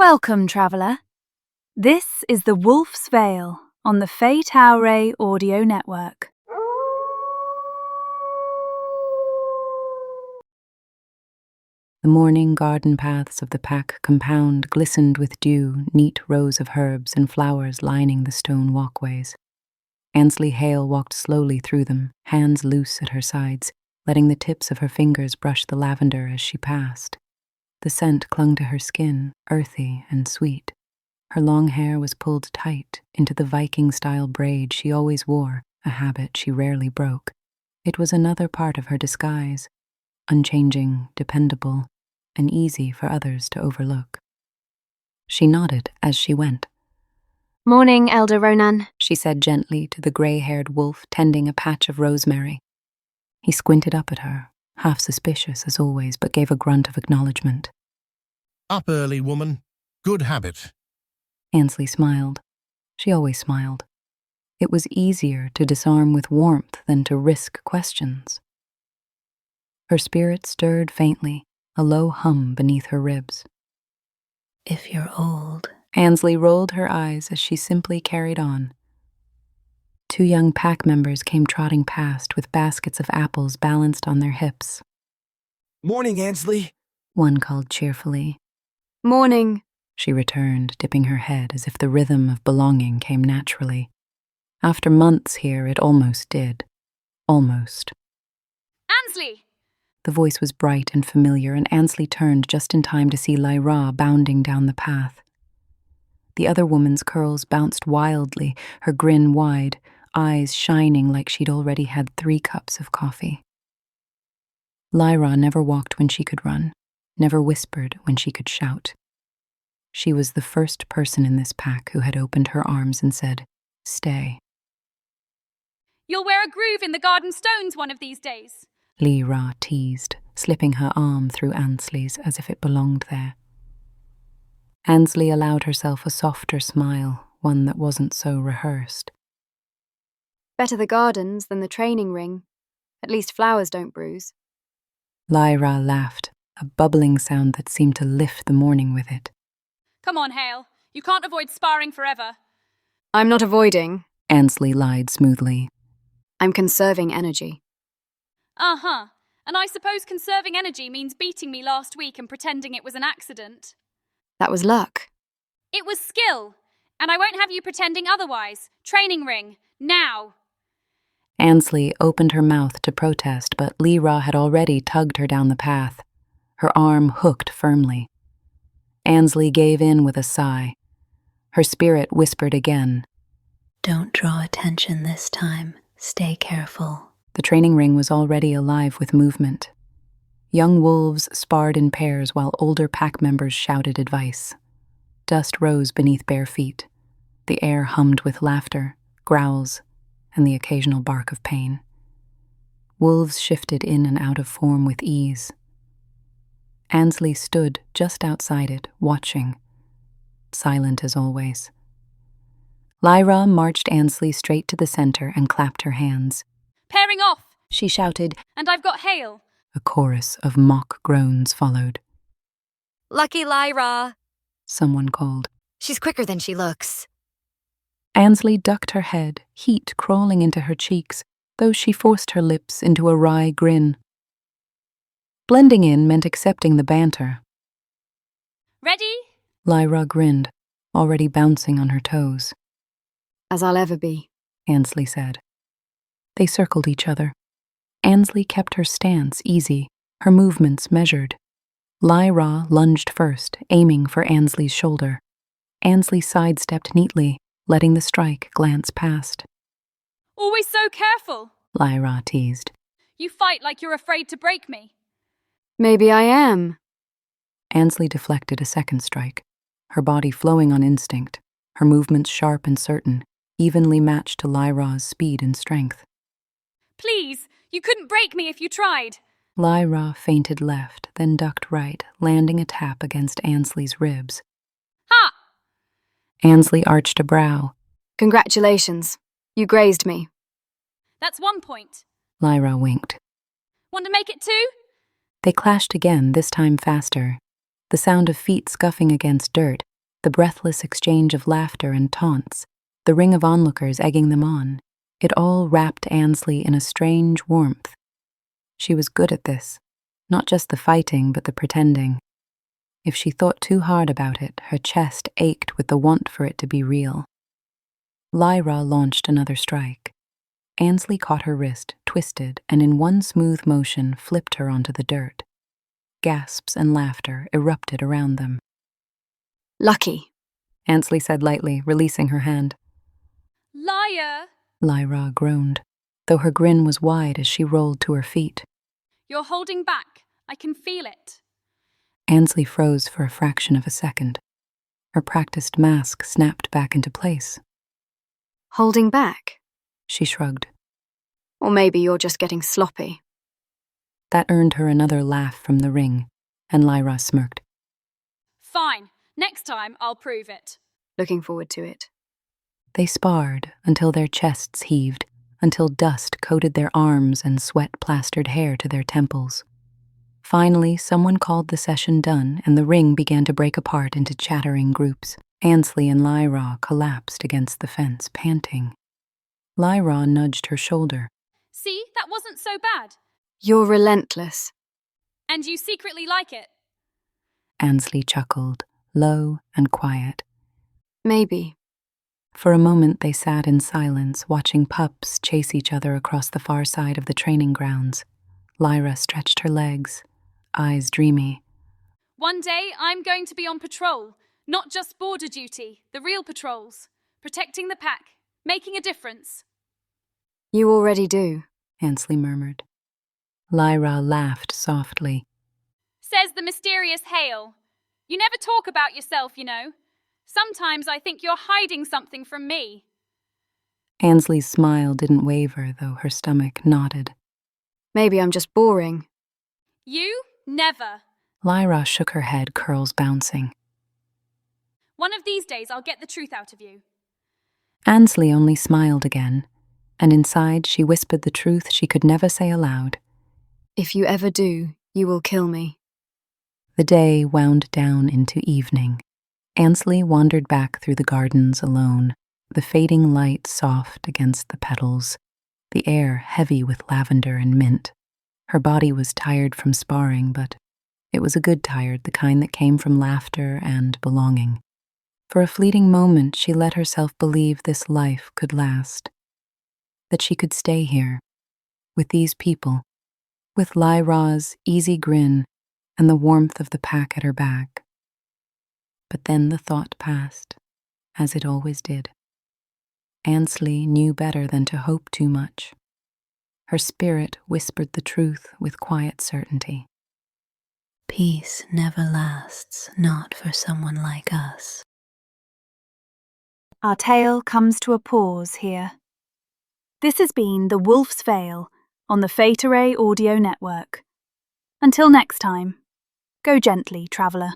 Welcome, traveller. This is the Wolf's Vale on the Fei Tauri audio network. The morning garden paths of the Pack compound glistened with dew, neat rows of herbs and flowers lining the stone walkways. Ansley Hale walked slowly through them, hands loose at her sides, letting the tips of her fingers brush the lavender as she passed. The scent clung to her skin, earthy and sweet. Her long hair was pulled tight into the Viking-style braid she always wore, a habit she rarely broke. It was another part of her disguise, unchanging, dependable, and easy for others to overlook. She nodded as she went. "Morning, Elder Ronan," she said gently to the grey-haired wolf tending a patch of rosemary. He squinted up at her, half suspicious as always, but gave a grunt of acknowledgement. "Up early, woman. Good habit." Ansley smiled. She always smiled. It was easier to disarm with warmth than to risk questions. Her spirit stirred faintly, a low hum beneath her ribs. If you're old. Ansley rolled her eyes as she simply carried on. Two young pack members came trotting past with baskets of apples balanced on their hips. "Morning, Ansley," one called cheerfully. "Morning," she returned, dipping her head as if the rhythm of belonging came naturally. After months here, it almost did. Almost. "Ansley!" The voice was bright and familiar, and Ansley turned just in time to see Lira bounding down the path. The other woman's curls bounced wildly, her grin wide, eyes shining like she'd already had 3 cups of coffee. Lira never walked when she could run, never whispered when she could shout. She was the first person in this pack who had opened her arms and said, "Stay." "You'll wear a groove in the garden stones one of these days," Lira teased, slipping her arm through Ansley's as if it belonged there. Ansley allowed herself a softer smile, one that wasn't so rehearsed. "Better the gardens than the training ring. At least flowers don't bruise." Lira laughed, a bubbling sound that seemed to lift the morning with it. "Come on, Hale. You can't avoid sparring forever." "I'm not avoiding," Ansley lied smoothly. "I'm conserving energy." Uh-huh. And I suppose conserving energy means beating me last week and pretending it was an accident. "That was luck." It was skill. And I won't have you pretending otherwise. Training ring. Now. Ansley opened her mouth to protest, but Lira had already tugged her down the path, her arm hooked firmly. Ansley gave in with a sigh. Her spirit whispered again. Don't draw attention this time. Stay careful. The training ring was already alive with movement. Young wolves sparred in pairs while older pack members shouted advice. Dust rose beneath bare feet. The air hummed with laughter, growls, and the occasional bark of pain. Wolves shifted in and out of form with ease. Ansley stood just outside it, watching, silent as always. Lira marched Ansley straight to the center and clapped her hands. "Pairing off!" she shouted. "And I've got Hale." A chorus of mock groans followed. "Lucky Lira," someone called. "She's quicker than she looks." Ansley ducked her head, heat crawling into her cheeks, though she forced her lips into a wry grin. Blending in meant accepting the banter. "Ready?" Lira grinned, already bouncing on her toes. "As I'll ever be," Ansley said. They circled each other. Ansley kept her stance easy, her movements measured. Lira lunged first, aiming for Ansley's shoulder. Ansley sidestepped neatly, letting the strike glance past. "Always so careful," Lira teased. "You fight like you're afraid to break me." "Maybe I am." Ansley deflected a second strike, her body flowing on instinct, her movements sharp and certain, evenly matched to Lira's speed and strength. "Please, you couldn't break me if you tried." Lira feinted left, then ducked right, landing a tap against Ansley's ribs. "Ha!" Ansley arched a brow. "Congratulations. You grazed me." "That's 1 point." Lira winked. "Want to make it 2? They clashed again, this time faster. The sound of feet scuffing against dirt, The breathless exchange of laughter and taunts, the ring of onlookers egging them on, it all wrapped Ansley in a strange warmth. She was good at this, not just the fighting but the pretending. If she thought too hard about it, her chest ached with the want for it to be real. Lira launched another strike. Ansley caught her wrist, twisted, and in one smooth motion flipped her onto the dirt. Gasps and laughter erupted around them. Lucky. Ansley said lightly, releasing her hand. Liar! Lira groaned, though her grin was wide as she rolled to her feet. You're holding back. I can feel it. Ansley froze for a fraction of a second. Her practiced mask snapped back into place. Holding back? She shrugged. Or maybe you're just getting sloppy. That earned her another laugh from the ring, and Lira smirked. Fine. Next time, I'll prove it. Looking forward to it. They sparred until their chests heaved, until dust coated their arms and sweat plastered hair to their temples. Finally, someone called the session done, and the ring began to break apart into chattering groups. Ansley and Lira collapsed against the fence, panting. Lira nudged her shoulder. See, that wasn't so bad. You're relentless. And you secretly like it. Ansley chuckled, low and quiet. Maybe. For a moment they sat in silence, watching pups chase each other across the far side of the training grounds. Lira stretched her legs, eyes dreamy. One day, I'm going to be on patrol. Not just border duty, the real patrols. Protecting the pack, making a difference. You already do, Ansley murmured. Lira laughed softly. Says the mysterious Hale. You never talk about yourself, you know. Sometimes I think you're hiding something from me. Ansley's smile didn't waver, though her stomach nodded. Maybe I'm just boring. You? Never. Lira shook her head, curls bouncing. One of these days I'll get the truth out of you. Ansley only smiled again, and inside she whispered the truth she could never say aloud. If you ever do, you will kill me. The day wound down into evening. Ansley wandered back through the gardens alone, the fading light soft against the petals, the air heavy with lavender and mint. Her body was tired from sparring, but it was a good tired, the kind that came from laughter and belonging. For a fleeting moment, she let herself believe this life could last, that she could stay here, with these people, with Lira's easy grin and the warmth of the pack at her back. But then the thought passed, as it always did. Ansley knew better than to hope too much. Her spirit whispered the truth with quiet certainty. Peace never lasts, not for someone like us. Our tale comes to a pause here. This has been The Wolf's Veil on the Fate Array Audio Network. Until next time, go gently, traveller.